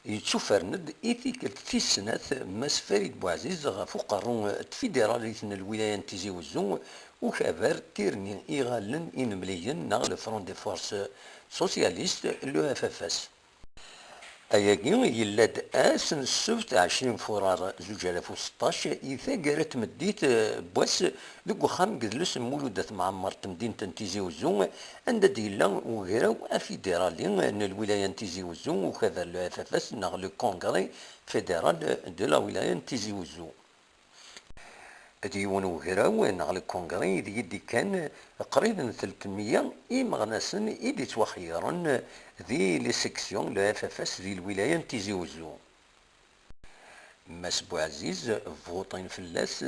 يتشوفرند إيثيك تيسنات ماس فريد بوعزيز غفو قارون تفيدرالية الولاية تيزي وزو وكابر تيرني إيغالن إنمليين ناغ الفرون دي فورس سوسياليست لو اف اف اس. أياكي يلاد أسن السبت 20 فبراير 2016 إيثا قالت مديت بواس ذوك وخام قدلس مولودة معمر مدينة تيزي وزو عند ديلا وغيرو أفيدرالي من الولاية تيزي وزو وكذا لو اف اف اس ناغ لو كونغري فيدرال دو لا ولاية تيزي وزو. ديون وغيراو ناغ الكونغري دي كان قريبا 300 إمغناسن إيدي توخيرن ذي لي سيكسيون لو اف اف اس ذي الولاية تيزي وزو. ماس بوعزيز فوطين فلاس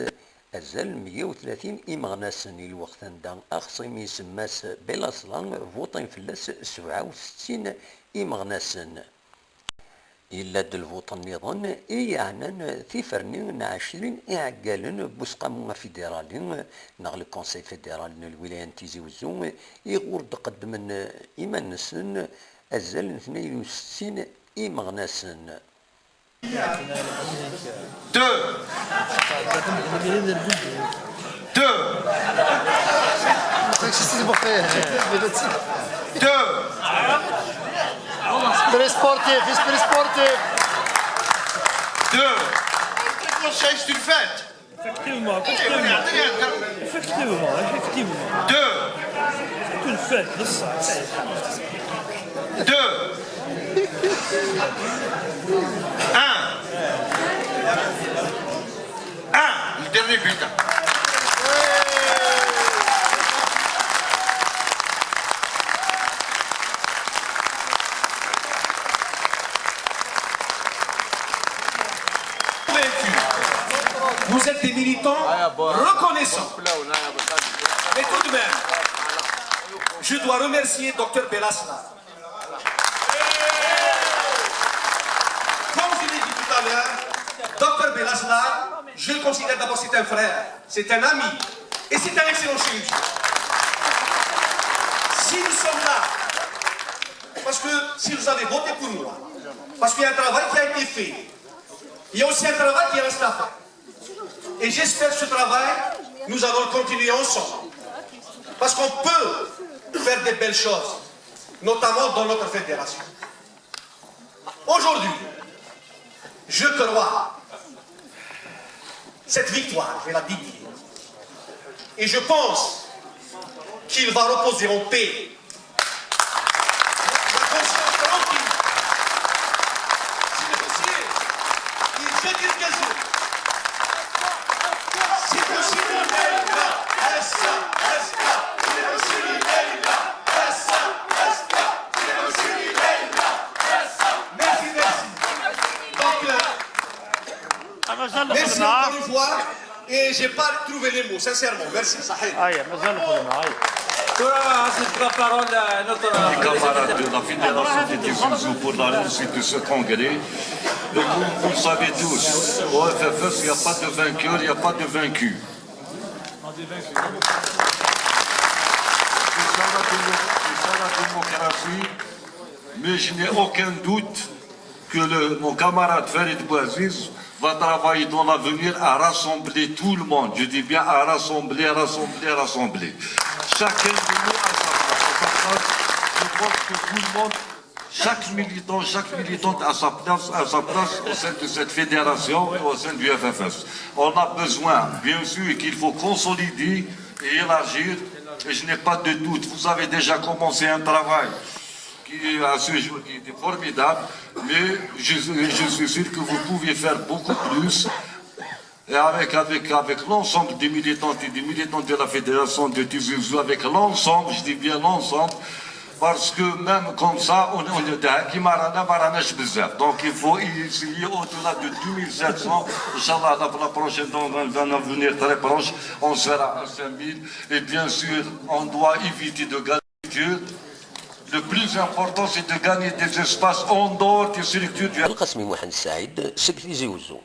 أزال 130 إمغناسن الوقت دا أخصيم يسماس بلاصلان فوطين فلاس 67 إمغناسن. إلا دلفوط النظام يعني ثيفرني 20 إعقالن بوسقام فيدرالي ناغ الكونسي فيدرال الولاية تيزي وزو يغور تقدم إيمانسن أزال 62 إمغناسن. Esprit sportif, esprit sportif. 2. Le conseil, c'est une fête. Effectivement. Effectivement. 2. C'est une fête, c'est ça. 2. 1. 1. Le dernier bulletin. Vous êtes des militants reconnaissants. Mais tout de même, je dois remercier Dr Belasla. Comme je l'ai dit tout à l'heure, Dr Belasla, je le considère d'abord c'est un frère, c'est un ami et c'est un excellent chirurgien. Si nous sommes là, parce que si vous avez voté pour moi, parce qu'il y a un travail qui a été fait, il y a aussi un travail qui reste à faire. Et j'espère que ce travail, nous allons le continuer ensemble. Parce qu'on peut faire des belles choses, notamment dans notre fédération. Aujourd'hui, je crois cette victoire, je vais la dédier. Et je pense qu'il va reposer en paix. La conscience tranquille. Si le dossier, il se dit quelque chose. Merci encore une fois, et j'ai pas trouvé les mots, sincèrement. Merci, Sahel. Les camarades de la Fédération de Tizi pour la réussite de ce congrès. Vous le savez tous, au FFS, il n'y a pas de vainqueur, il n'y a pas de vaincu. C'est ça la démocratie, mais je n'ai aucun doute que mon camarade Farid Bouaziz va travailler dans l'avenir à rassembler tout le monde. Je dis bien à rassembler. Chacun de nous à sa place. Je pense que tout le monde, chaque militante a sa place au sein de cette fédération et au sein du FFS. On a besoin, bien sûr, qu'il faut consolider et élargir. Et je n'ai pas de doute, vous avez déjà commencé un travail qui à ce jour qui était formidable, mais je suis sûr que vous pouvez faire beaucoup plus. Et avec l'ensemble des militantes et des militants de la Fédération de Tizi Ouzou, avec l'ensemble, je dis bien l'ensemble, parce que même comme ça, on est qui maranash bizarre. Donc il faut essayer au-delà de 2700, Inch'Allah, la prochaine, dans un avenir très proche, on sera à 5000. Et bien sûr, on doit éviter de gagner. Le plus important, c'est de gagner des espaces en dehors des structures du... القاسمي محمد سعيد سكتي زي وزو.